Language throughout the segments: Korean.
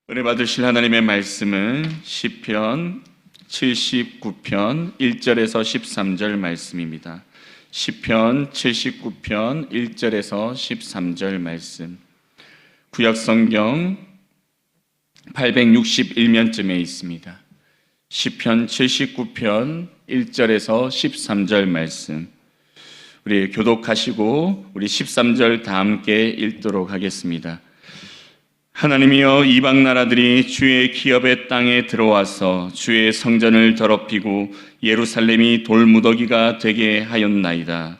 은혜 받으실 하나님의 말씀은 시편 79편 1절에서 13절 말씀입니다. 시편 79편 1절에서 13절 말씀. 구약성경 861면쯤에 있습니다. 시편 79편 1절에서 13절 말씀. 우리 교독하시고 우리 13절 다 함께 읽도록 하겠습니다. 하나님이여, 이방 나라들이 주의 기업의 땅에 들어와서 주의 성전을 더럽히고 예루살렘이 돌무더기가 되게 하였나이다.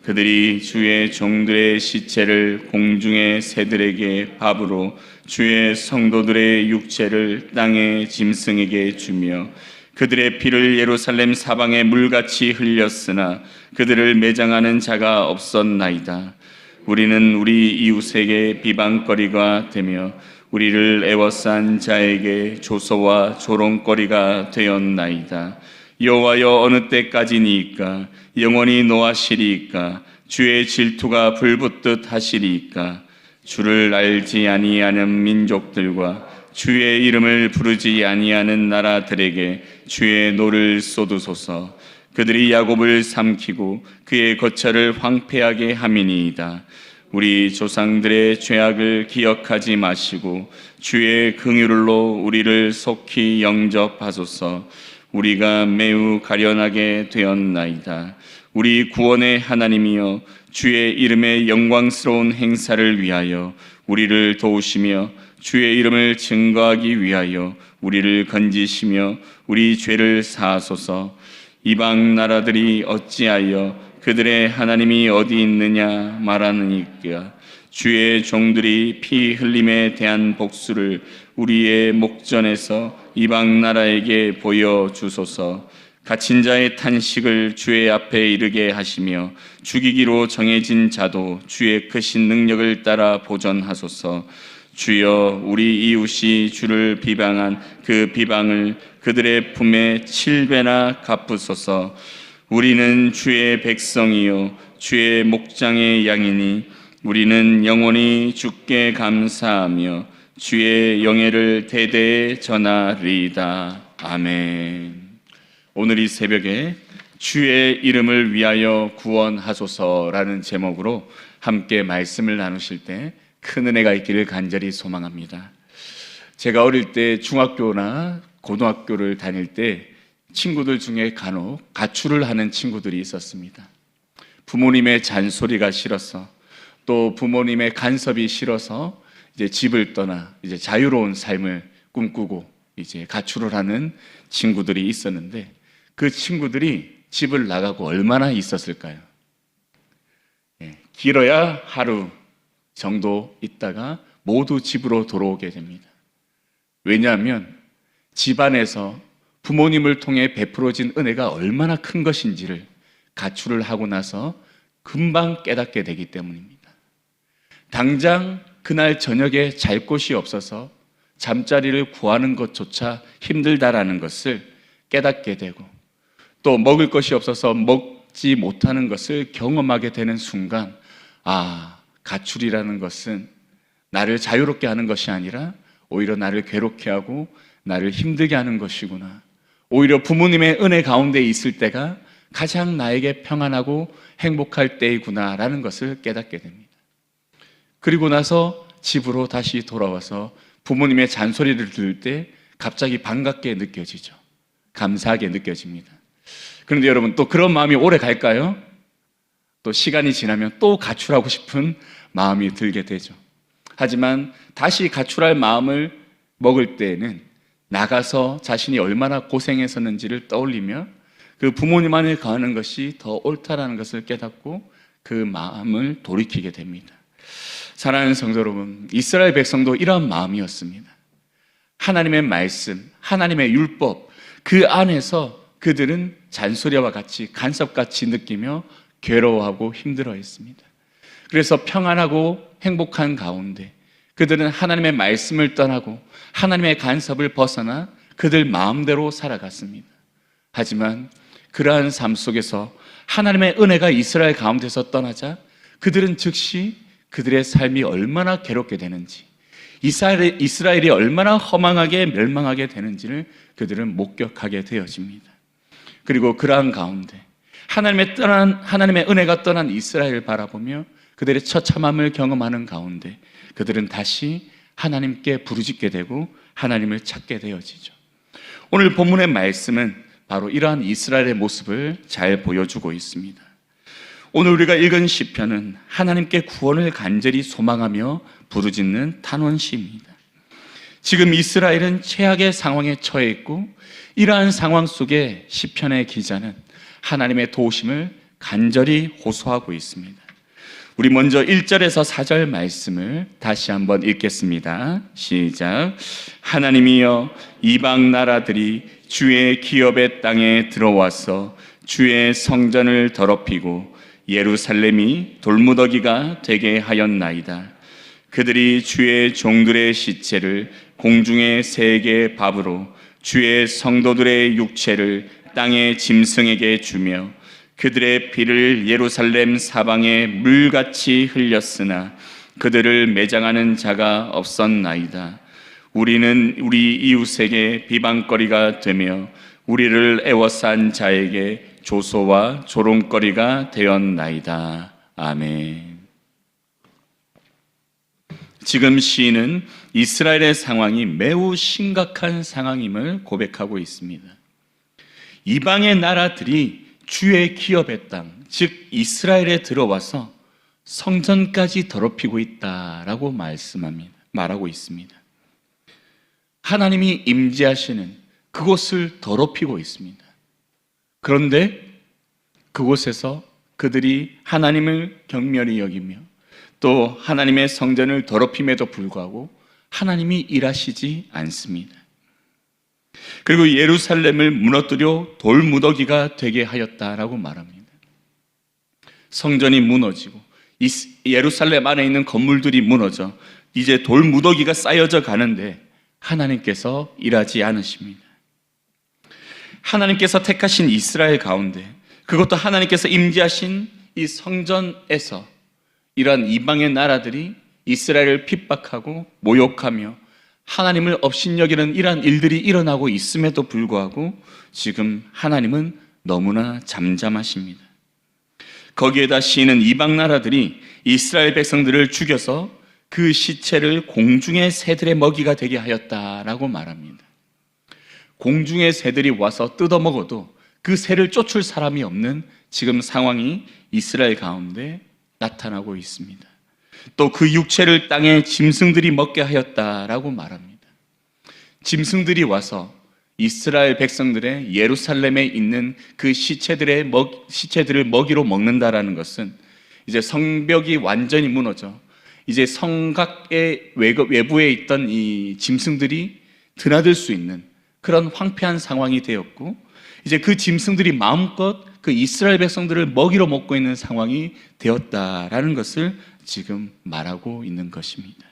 그들이 주의 종들의 시체를 공중의 새들에게 밥으로 주의 성도들의 육체를 땅의 짐승에게 주며 그들의 피를 예루살렘 사방에 물같이 흘렸으나 그들을 매장하는 자가 없었나이다. 우리는 우리 이웃에게 비방거리가 되며 우리를 애워싼 자에게 조소와 조롱거리가 되었나이다. 여호와여, 어느 때까지니이까? 영원히 노하시리이까? 주의 질투가 불붙듯 하시리이까? 주를 알지 아니하는 민족들과 주의 이름을 부르지 아니하는 나라들에게 주의 노를 쏟으소서. 그들이 야곱을 삼키고 그의 거처를 황폐하게 함이니이다. 우리 조상들의 죄악을 기억하지 마시고 주의 긍휼로 우리를 속히 영접하소서. 우리가 매우 가련하게 되었나이다. 우리 구원의 하나님이여, 주의 이름의 영광스러운 행사를 위하여 우리를 도우시며 주의 이름을 증거하기 위하여 우리를 건지시며 우리 죄를 사하소서. 이방 나라들이 어찌하여 그들의 하나님이 어디 있느냐 말하느니까? 주의 종들이 피 흘림에 대한 복수를 우리의 목전에서 이방 나라에게 보여주소서. 갇힌 자의 탄식을 주의 앞에 이르게 하시며 죽이기로 정해진 자도 주의 크신 능력을 따라 보전하소서. 주여, 우리 이웃이 주를 비방한 그 비방을 그들의 품에 7배나 갚으소서. 우리는 주의 백성이요 주의 목장의 양이니 우리는 영원히 주께 감사하며 주의 영예를 대대에 전하리이다. 아멘. 오늘 이 새벽에 주의 이름을 위하여 구원하소서라는 제목으로 함께 말씀을 나누실 때 큰 은혜가 있기를 간절히 소망합니다. 제가 어릴 때 중학교나 고등학교를 다닐 때 친구들 중에 간혹 가출을 하는 친구들이 있었습니다. 부모님의 잔소리가 싫어서, 또 부모님의 간섭이 싫어서 이제 집을 떠나 이제 자유로운 삶을 꿈꾸고 이제 가출을 하는 친구들이 있었는데, 그 친구들이 집을 나가고 얼마나 있었을까요? 길어야 하루 정도 있다가 모두 집으로 돌아오게 됩니다. 왜냐하면 집안에서 부모님을 통해 베풀어진 은혜가 얼마나 큰 것인지를 가출을 하고 나서 금방 깨닫게 되기 때문입니다. 당장 그날 저녁에 잘 곳이 없어서 잠자리를 구하는 것조차 힘들다라는 것을 깨닫게 되고, 또 먹을 것이 없어서 먹지 못하는 것을 경험하게 되는 순간, 가출이라는 것은 나를 자유롭게 하는 것이 아니라 오히려 나를 괴롭게 하고 나를 힘들게 하는 것이구나. 오히려 부모님의 은혜 가운데 있을 때가 가장 나에게 평안하고 행복할 때이구나 라는 것을 깨닫게 됩니다. 그리고 나서 집으로 다시 돌아와서 부모님의 잔소리를 들을 때 갑자기 반갑게 느껴지죠. 감사하게 느껴집니다. 그런데 여러분, 또 그런 마음이 오래 갈까요? 또 시간이 지나면 또 가출하고 싶은 마음이 들게 되죠. 하지만 다시 가출할 마음을 먹을 때에는 나가서 자신이 얼마나 고생했었는지를 떠올리며 그 부모님 안에 거하는 것이 더 옳다라는 것을 깨닫고 그 마음을 돌이키게 됩니다. 사랑하는 성도 여러분, 이스라엘 백성도 이러한 마음이었습니다. 하나님의 말씀, 하나님의 율법, 그 안에서 그들은 잔소리와 같이 간섭같이 느끼며 괴로워하고 힘들어했습니다. 그래서 평안하고 행복한 가운데 그들은 하나님의 말씀을 떠나고 하나님의 간섭을 벗어나 그들 마음대로 살아갔습니다. 하지만 그러한 삶 속에서 하나님의 은혜가 이스라엘 가운데서 떠나자 그들은 즉시 그들의 삶이 얼마나 괴롭게 되는지, 이스라엘이 얼마나 허망하게 멸망하게 되는지를 그들은 목격하게 되어집니다. 그리고 그러한 가운데 하나님의 은혜가 떠난 이스라엘을 바라보며 그들의 처참함을 경험하는 가운데 그들은 다시 하나님께 부르짖게 되고 하나님을 찾게 되어지죠. 오늘 본문의 말씀은 바로 이러한 이스라엘의 모습을 잘 보여주고 있습니다. 오늘 우리가 읽은 시편은 하나님께 구원을 간절히 소망하며 부르짖는 탄원시입니다. 지금 이스라엘은 최악의 상황에 처해 있고 이러한 상황 속에 시편의 기자는 하나님의 도우심을 간절히 호소하고 있습니다. 우리 먼저 1절에서 4절 말씀을 다시 한번 읽겠습니다. 시작. 하나님이여, 이방 나라들이 주의 기업의 땅에 들어와서 주의 성전을 더럽히고 예루살렘이 돌무더기가 되게 하였나이다. 그들이 주의 종들의 시체를 공중의 새에게 밥으로 주의 성도들의 육체를 땅의 짐승에게 주며 그들의 피를 예루살렘 사방에 물같이 흘렸으나 그들을 매장하는 자가 없었나이다. 우리는 우리 이웃에게 비방거리가 되며 우리를 애워싼 자에게 조소와 조롱거리가 되었나이다. 아멘. 지금 시인은 이스라엘의 상황이 매우 심각한 상황임을 고백하고 있습니다. 이방의 나라들이 주의 기업의 땅, 즉 이스라엘에 들어와서 성전까지 더럽히고 있다라고 말하고 있습니다. 하나님이 임재하시는 그곳을 더럽히고 있습니다. 그런데 그곳에서 그들이 하나님을 경멸히 여기며 또 하나님의 성전을 더럽힘에도 불구하고 하나님이 일하시지 않습니다. 그리고 예루살렘을 무너뜨려 돌무더기가 되게 하였다라고 말합니다. 성전이 무너지고 예루살렘 안에 있는 건물들이 무너져 이제 돌무더기가 쌓여져 가는데 하나님께서 일하지 않으십니다. 하나님께서 택하신 이스라엘 가운데 그것도 하나님께서 임재하신 이 성전에서 이러한 이방의 나라들이 이스라엘을 핍박하고 모욕하며 하나님을 업신여기는 이러한 일들이 일어나고 있음에도 불구하고 지금 하나님은 너무나 잠잠하십니다. 거기에다 시인은 이방 나라들이 이스라엘 백성들을 죽여서 그 시체를 공중의 새들의 먹이가 되게 하였다라고 말합니다. 공중의 새들이 와서 뜯어먹어도 그 새를 쫓을 사람이 없는 지금 상황이 이스라엘 가운데 나타나고 있습니다. 또 그 육체를 땅에 짐승들이 먹게 하였다라고 말합니다. 짐승들이 와서 이스라엘 백성들의 예루살렘에 있는 그 시체들을 먹이로 먹는다라는 것은 이제 성벽이 완전히 무너져 이제 성곽의 외부에 있던 이 짐승들이 드나들 수 있는 그런 황폐한 상황이 되었고 이제 그 짐승들이 마음껏 그 이스라엘 백성들을 먹이로 먹고 있는 상황이 되었다라는 것을 지금 말하고 있는 것입니다.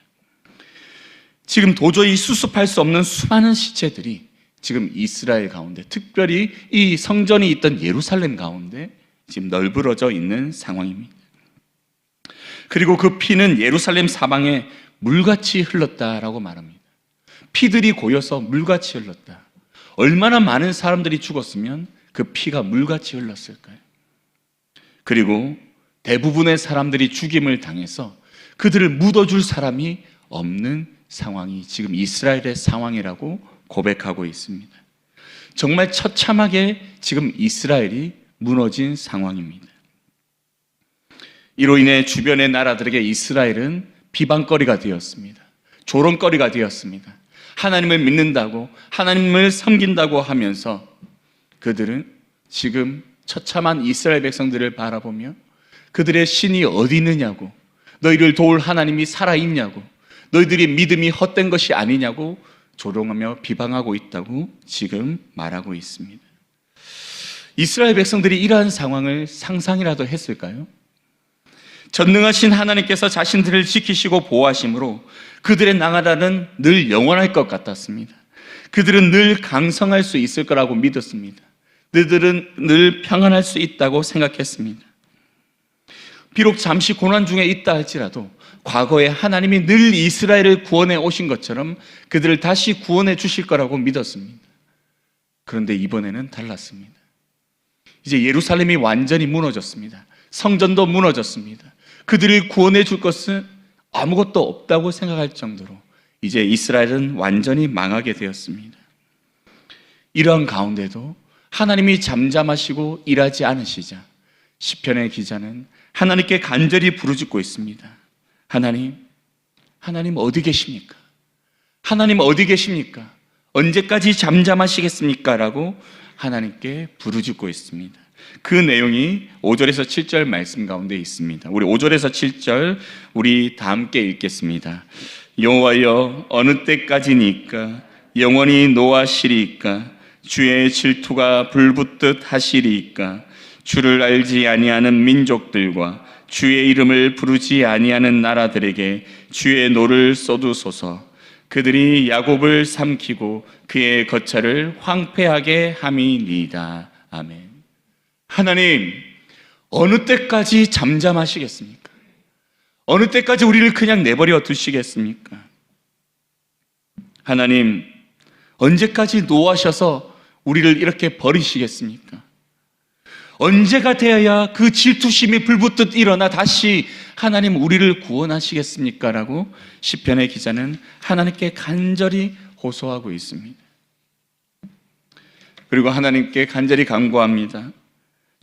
지금 도저히 수습할 수 없는 수많은 시체들이 지금 이스라엘 가운데, 특별히 이 성전이 있던 예루살렘 가운데 지금 널브러져 있는 상황입니다. 그리고 그 피는 예루살렘 사방에 물같이 흘렀다라고 말합니다. 피들이 고여서 물같이 흘렀다. 얼마나 많은 사람들이 죽었으면 그 피가 물같이 흘렀을까요? 그리고 대부분의 사람들이 죽임을 당해서 그들을 묻어줄 사람이 없는 상황이 지금 이스라엘의 상황이라고 고백하고 있습니다. 정말 처참하게 지금 이스라엘이 무너진 상황입니다. 이로 인해 주변의 나라들에게 이스라엘은 비방거리가 되었습니다. 조롱거리가 되었습니다. 하나님을 믿는다고, 하나님을 섬긴다고 하면서 그들은 지금 처참한 이스라엘 백성들을 바라보며 그들의 신이 어디 있느냐고, 너희를 도울 하나님이 살아있냐고, 너희들이 믿음이 헛된 것이 아니냐고 조롱하며 비방하고 있다고 지금 말하고 있습니다. 이스라엘 백성들이 이러한 상황을 상상이라도 했을까요? 전능하신 하나님께서 자신들을 지키시고 보호하심으로 그들의 나라는 늘 영원할 것 같았습니다. 그들은 늘 강성할 수 있을 거라고 믿었습니다. 그들은 늘 평안할 수 있다고 생각했습니다. 비록 잠시 고난 중에 있다 할지라도 과거에 하나님이 늘 이스라엘을 구원해 오신 것처럼 그들을 다시 구원해 주실 거라고 믿었습니다. 그런데 이번에는 달랐습니다. 이제 예루살렘이 완전히 무너졌습니다. 성전도 무너졌습니다. 그들을 구원해 줄 것은 아무것도 없다고 생각할 정도로 이제 이스라엘은 완전히 망하게 되었습니다. 이러한 가운데도 하나님이 잠잠하시고 일하지 않으시자 시편의 기자는 하나님께 간절히 부르짖고 있습니다. 하나님 어디 계십니까? 하나님 어디 계십니까? 언제까지 잠잠하시겠습니까? 라고 하나님께 부르짖고 있습니다. 그 내용이 5절에서 7절 말씀 가운데 있습니다. 우리 5절에서 7절 우리 다 함께 읽겠습니다. 여호와여, 어느 때까지니까 영원히 노하시리이까? 주의 질투가 불붙듯 하시리이까? 주를 알지 아니하는 민족들과 주의 이름을 부르지 아니하는 나라들에게 주의 노를 쏟으소서. 그들이 야곱을 삼키고 그의 거처를 황폐하게 함이니이다. 아멘. 하나님, 어느 때까지 잠잠하시겠습니까? 어느 때까지 우리를 그냥 내버려 두시겠습니까? 하나님, 언제까지 노하셔서 우리를 이렇게 버리시겠습니까? 언제가 되어야 그 질투심이 불붙듯 일어나 다시 하나님 우리를 구원하시겠습니까? 라고 시편의 기자는 하나님께 간절히 호소하고 있습니다. 그리고 하나님께 간절히 간구합니다.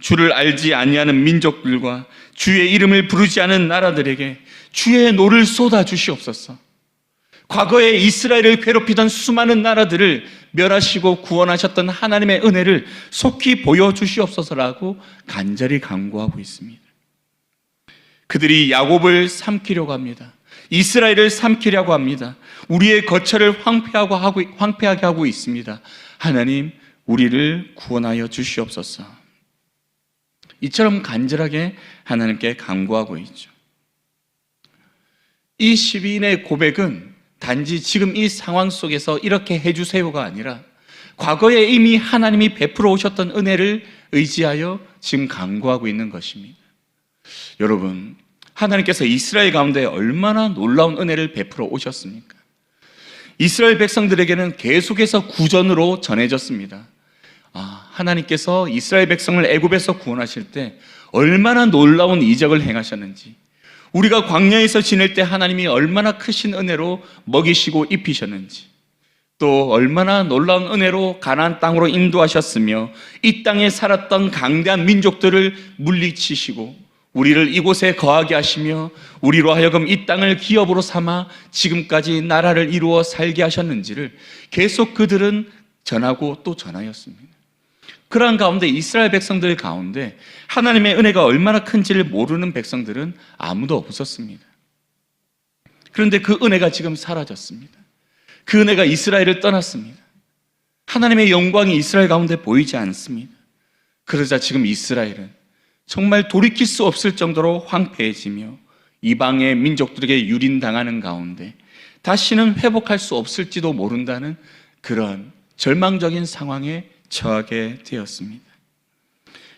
주를 알지 아니하는 민족들과 주의 이름을 부르지 않은 나라들에게 주의 노를 쏟아 주시옵소서. 과거에 이스라엘을 괴롭히던 수많은 나라들을 멸하시고 구원하셨던 하나님의 은혜를 속히 보여주시옵소서라고 간절히 간구하고 있습니다. 그들이 야곱을 삼키려고 합니다. 이스라엘을 삼키려고 합니다. 우리의 거처를 황폐하게 하고 있습니다. 하나님, 우리를 구원하여 주시옵소서. 이처럼 간절하게 하나님께 간구하고 있죠. 이 시인의 고백은 단지 지금 이 상황 속에서 이렇게 해주세요가 아니라 과거에 이미 하나님이 베풀어 오셨던 은혜를 의지하여 지금 간구하고 있는 것입니다. 여러분, 하나님께서 이스라엘 가운데 얼마나 놀라운 은혜를 베풀어 오셨습니까? 이스라엘 백성들에게는 계속해서 구전으로 전해졌습니다. 하나님께서 이스라엘 백성을 애굽에서 구원하실 때 얼마나 놀라운 이적을 행하셨는지, 우리가 광야에서 지낼 때 하나님이 얼마나 크신 은혜로 먹이시고 입히셨는지, 또 얼마나 놀라운 은혜로 가나안 땅으로 인도하셨으며 이 땅에 살았던 강대한 민족들을 물리치시고 우리를 이곳에 거하게 하시며 우리로 하여금 이 땅을 기업으로 삼아 지금까지 나라를 이루어 살게 하셨는지를 계속 그들은 전하고 또 전하였습니다. 그러한 가운데 이스라엘 백성들 가운데 하나님의 은혜가 얼마나 큰지를 모르는 백성들은 아무도 없었습니다. 그런데 그 은혜가 지금 사라졌습니다. 그 은혜가 이스라엘을 떠났습니다. 하나님의 영광이 이스라엘 가운데 보이지 않습니다. 그러자 지금 이스라엘은 정말 돌이킬 수 없을 정도로 황폐해지며 이방의 민족들에게 유린당하는 가운데 다시는 회복할 수 없을지도 모른다는 그런 절망적인 상황에 처하게 되었습니다.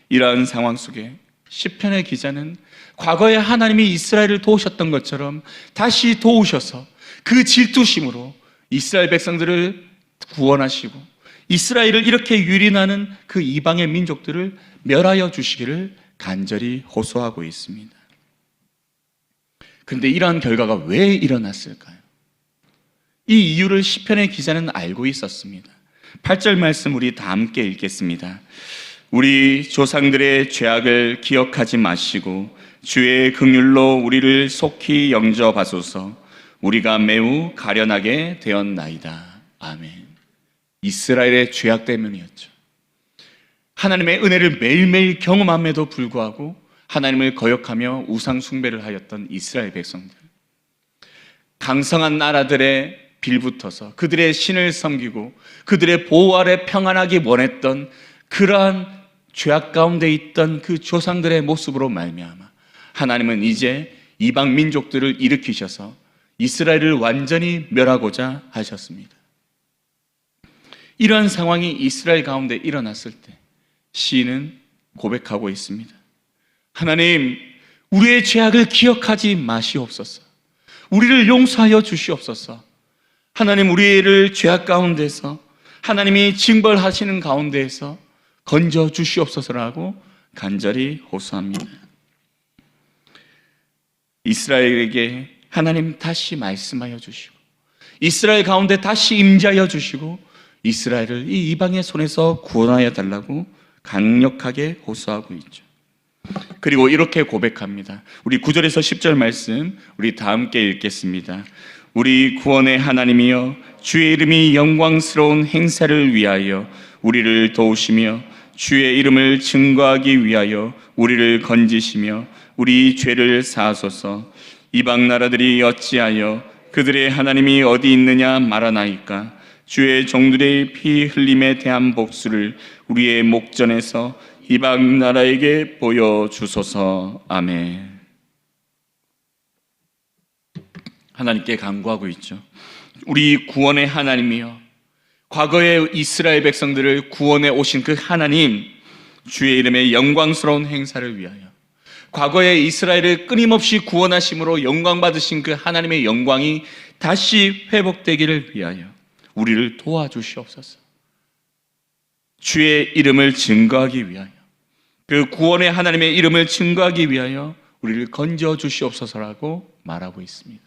이러한 상황 속에 시편의 기자는 과거에 하나님이 이스라엘을 도우셨던 것처럼 다시 도우셔서 그 질투심으로 이스라엘 백성들을 구원하시고 이스라엘을 이렇게 유린하는 그 이방의 민족들을 멸하여 주시기를 간절히 호소하고 있습니다. 그런데 이러한 결과가 왜 일어났을까요? 이 이유를 시편의 기자는 알고 있었습니다. 8절 말씀 우리 다 함께 읽겠습니다. 우리 조상들의 죄악을 기억하지 마시고 주의 긍휼로 우리를 속히 영접하소서. 우리가 매우 가련하게 되었나이다. 아멘. 이스라엘의 죄악 때문이었죠. 하나님의 은혜를 매일매일 경험함에도 불구하고 하나님을 거역하며 우상 숭배를 하였던 이스라엘 백성들, 강성한 나라들의 빌붙어서 그들의 신을 섬기고 그들의 보호 아래 평안하기 원했던 그러한 죄악 가운데 있던 그 조상들의 모습으로 말미암아 하나님은 이제 이방 민족들을 일으키셔서 이스라엘을 완전히 멸하고자 하셨습니다. 이러한 상황이 이스라엘 가운데 일어났을 때 시인은 고백하고 있습니다. 하나님, 우리의 죄악을 기억하지 마시옵소서. 우리를 용서하여 주시옵소서. 하나님, 우리를 죄악 가운데서 하나님이 징벌하시는 가운데에서 건져 주시옵소서라고 간절히 호소합니다. 이스라엘에게 하나님 다시 말씀하여 주시고, 이스라엘 가운데 다시 임재하여 주시고, 이스라엘을 이 이방의 손에서 구원하여 달라고 강력하게 호소하고 있죠. 그리고 이렇게 고백합니다. 우리 9절에서 10절 말씀 우리 다 함께 읽겠습니다. 우리 구원의 하나님이여, 주의 이름이 영광스러운 행사를 위하여 우리를 도우시며 주의 이름을 증거하기 위하여 우리를 건지시며 우리 죄를 사하소서. 이방 나라들이 어찌하여 그들의 하나님이 어디 있느냐 말하나이까. 주의 종들의 피 흘림에 대한 복수를 우리의 목전에서 이방 나라에게 보여주소서. 아멘. 하나님께 간구하고 있죠. 우리 구원의 하나님이여, 과거의 이스라엘 백성들을 구원해 오신 그 하나님, 주의 이름의 영광스러운 행사를 위하여, 과거의 이스라엘을 끊임없이 구원하심으로 영광 받으신 그 하나님의 영광이 다시 회복되기를 위하여 우리를 도와주시옵소서. 주의 이름을 증거하기 위하여, 그 구원의 하나님의 이름을 증거하기 위하여 우리를 건져 주시옵소서라고 말하고 있습니다.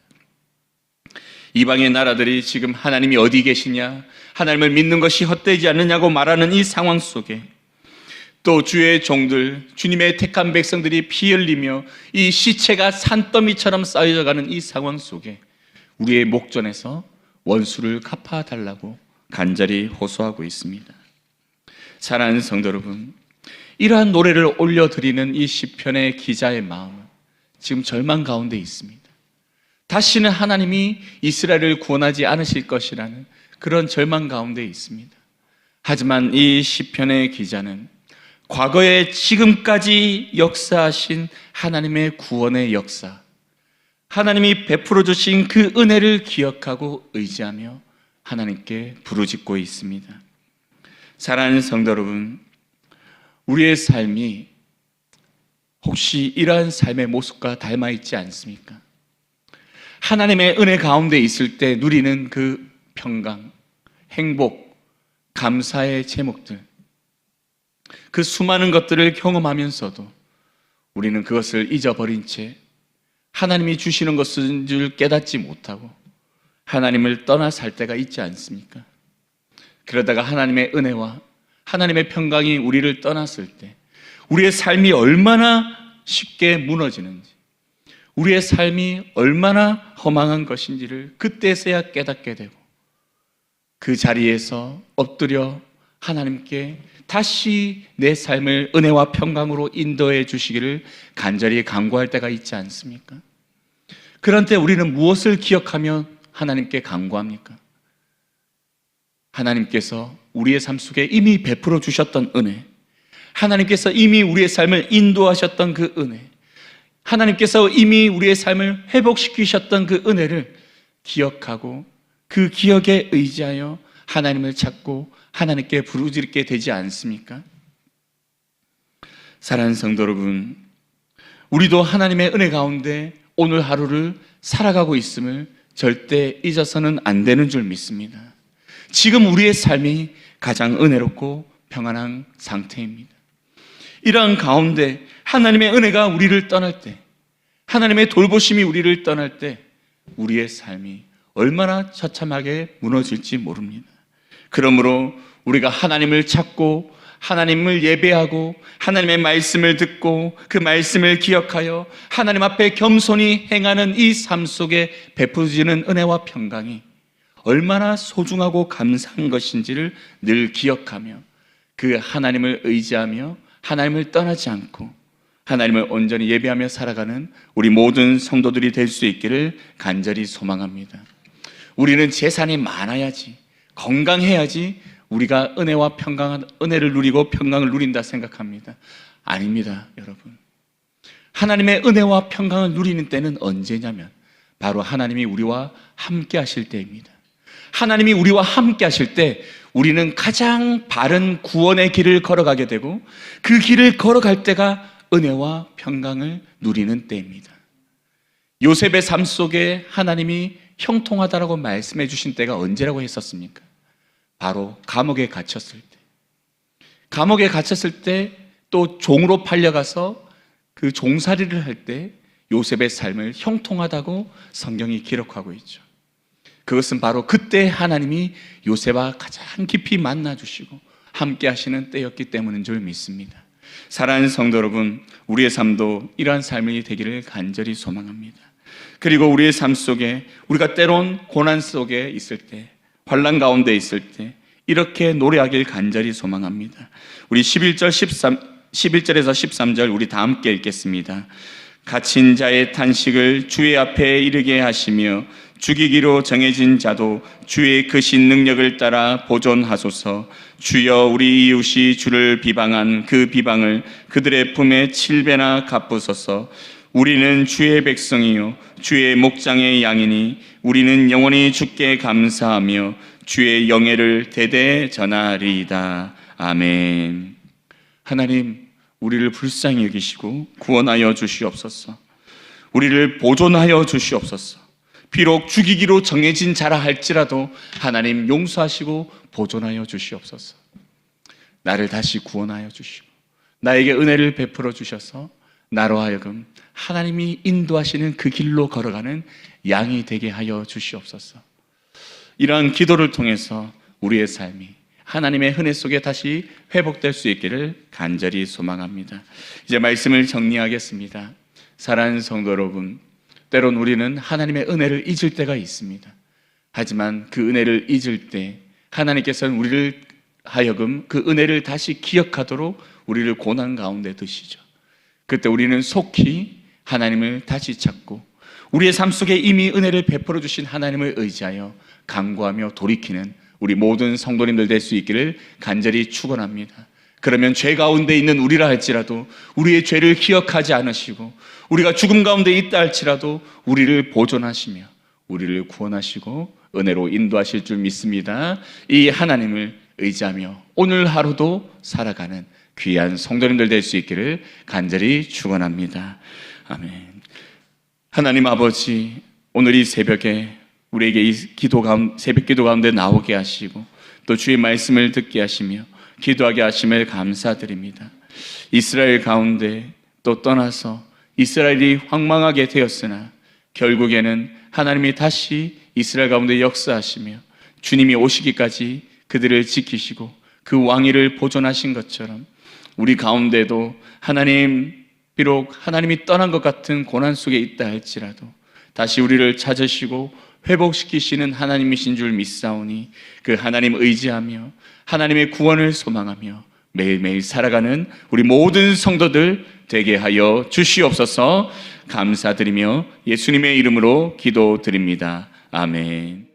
이방의 나라들이 지금 하나님이 어디 계시냐, 하나님을 믿는 것이 헛되지 않느냐고 말하는 이 상황 속에, 또 주의 종들, 주님의 택한 백성들이 피 흘리며 이 시체가 산더미처럼 쌓여져 가는 이 상황 속에 우리의 목전에서 원수를 갚아달라고 간절히 호소하고 있습니다. 사랑하는 성도 여러분, 이러한 노래를 올려드리는 이 시편의 기자의 마음은 지금 절망 가운데 있습니다. 다시는 하나님이 이스라엘을 구원하지 않으실 것이라는 그런 절망 가운데 있습니다. 하지만 이 시편의 기자는 과거에 지금까지 역사하신 하나님의 구원의 역사, 하나님이 베풀어 주신 그 은혜를 기억하고 의지하며 하나님께 부르짖고 있습니다. 사랑하는 성도 여러분, 우리의 삶이 혹시 이러한 삶의 모습과 닮아 있지 않습니까? 하나님의 은혜 가운데 있을 때 누리는 그 평강, 행복, 감사의 제목들, 그 수많은 것들을 경험하면서도 우리는 그것을 잊어버린 채 하나님이 주시는 것인 줄 깨닫지 못하고 하나님을 떠나 살 때가 있지 않습니까? 그러다가 하나님의 은혜와 하나님의 평강이 우리를 떠났을 때 우리의 삶이 얼마나 쉽게 무너지는지, 우리의 삶이 얼마나 허망한 것인지를 그때서야 깨닫게 되고 그 자리에서 엎드려 하나님께 다시 내 삶을 은혜와 평강으로 인도해 주시기를 간절히 간구할 때가 있지 않습니까? 그런 때 우리는 무엇을 기억하며 하나님께 간구합니까? 하나님께서 우리의 삶 속에 이미 베풀어 주셨던 은혜, 하나님께서 이미 우리의 삶을 인도하셨던 그 은혜, 하나님께서 이미 우리의 삶을 회복시키셨던 그 은혜를 기억하고 그 기억에 의지하여 하나님을 찾고 하나님께 부르짖게 되지 않습니까? 사랑하는 성도 여러분, 우리도 하나님의 은혜 가운데 오늘 하루를 살아가고 있음을 절대 잊어서는 안 되는 줄 믿습니다. 지금 우리의 삶이 가장 은혜롭고 평안한 상태입니다. 이러한 가운데 하나님의 은혜가 우리를 떠날 때, 하나님의 돌보심이 우리를 떠날 때 우리의 삶이 얼마나 처참하게 무너질지 모릅니다. 그러므로 우리가 하나님을 찾고 하나님을 예배하고 하나님의 말씀을 듣고 그 말씀을 기억하여 하나님 앞에 겸손히 행하는 이 삶 속에 베풀어지는 은혜와 평강이 얼마나 소중하고 감사한 것인지를 늘 기억하며 그 하나님을 의지하며 하나님을 떠나지 않고 하나님을 온전히 예배하며 살아가는 우리 모든 성도들이 될 수 있기를 간절히 소망합니다. 우리는 재산이 많아야지, 건강해야지 우리가 은혜와 평강한 은혜를 누리고 평강을 누린다 생각합니다. 아닙니다, 여러분. 하나님의 은혜와 평강을 누리는 때는 언제냐면 바로 하나님이 우리와 함께 하실 때입니다. 하나님이 우리와 함께 하실 때 우리는 가장 바른 구원의 길을 걸어가게 되고 그 길을 걸어갈 때가 은혜와 평강을 누리는 때입니다. 요셉의 삶 속에 하나님이 형통하다라고 말씀해 주신 때가 언제라고 했었습니까? 바로 감옥에 갇혔을 때. 감옥에 갇혔을 때 또 종으로 팔려가서 그 종살이를 할 때 요셉의 삶을 형통하다고 성경이 기록하고 있죠. 그것은 바로 그때 하나님이 요셉과 가장 깊이 만나주시고 함께 하시는 때였기 때문인 줄 믿습니다. 사랑하는 성도 여러분, 우리의 삶도 이러한 삶이 되기를 간절히 소망합니다. 그리고 우리의 삶 속에 우리가 때론 고난 속에 있을 때, 환난 가운데 있을 때 이렇게 노래하길 간절히 소망합니다. 우리 11절에서 13절 우리 다 함께 읽겠습니다. 갇힌 자의 탄식을 주의 앞에 이르게 하시며 죽이기로 정해진 자도 주의 크신 능력을 따라 보존하소서. 주여, 우리 이웃이 주를 비방한 그 비방을 그들의 품에 7배나 갚으소서. 우리는 주의 백성이요 주의 목장의 양이니 우리는 영원히 주께 감사하며 주의 영예를 대대 전하리이다. 아멘. 하나님, 우리를 불쌍히 여기시고 구원하여 주시옵소서. 우리를 보존하여 주시옵소서. 비록 죽이기로 정해진 자라 할지라도 하나님 용서하시고 보존하여 주시옵소서. 나를 다시 구원하여 주시고 나에게 은혜를 베풀어 주셔서 나로 하여금 하나님이 인도하시는 그 길로 걸어가는 양이 되게 하여 주시옵소서. 이러한 기도를 통해서 우리의 삶이 하나님의 은혜 속에 다시 회복될 수 있기를 간절히 소망합니다. 이제 말씀을 정리하겠습니다. 사랑하는 성도 여러분, 때론 우리는 하나님의 은혜를 잊을 때가 있습니다. 하지만 그 은혜를 잊을 때 하나님께서는 우리를 하여금 그 은혜를 다시 기억하도록 우리를 고난 가운데 두시죠. 그때 우리는 속히 하나님을 다시 찾고 우리의 삶 속에 이미 은혜를 베풀어 주신 하나님을 의지하여 간구하며 돌이키는 우리 모든 성도님들 될 수 있기를 간절히 축원합니다. 그러면 죄 가운데 있는 우리라 할지라도 우리의 죄를 기억하지 않으시고 우리가 죽음 가운데 있다 할지라도 우리를 보존하시며 우리를 구원하시고 은혜로 인도하실 줄 믿습니다. 이 하나님을 의지하며 오늘 하루도 살아가는 귀한 성도님들 될 수 있기를 간절히 축원합니다. 아멘. 하나님 아버지, 오늘 이 새벽에 우리에게 이 새벽 기도 가운데 나오게 하시고 또 주의 말씀을 듣게 하시며 기도하게 하심을 감사드립니다. 이스라엘 가운데 또 떠나서 이스라엘이 황망하게 되었으나 결국에는 하나님이 다시 이스라엘 가운데 역사하시며 주님이 오시기까지 그들을 지키시고 그 왕위를 보존하신 것처럼 우리 가운데도 하나님, 비록 하나님이 떠난 것 같은 고난 속에 있다 할지라도 다시 우리를 찾으시고 회복시키시는 하나님이신 줄 믿사오니 그 하나님 의지하며 하나님의 구원을 소망하며 매일매일 살아가는 우리 모든 성도들 되게 하여 주시옵소서. 감사드리며 예수님의 이름으로 기도드립니다. 아멘.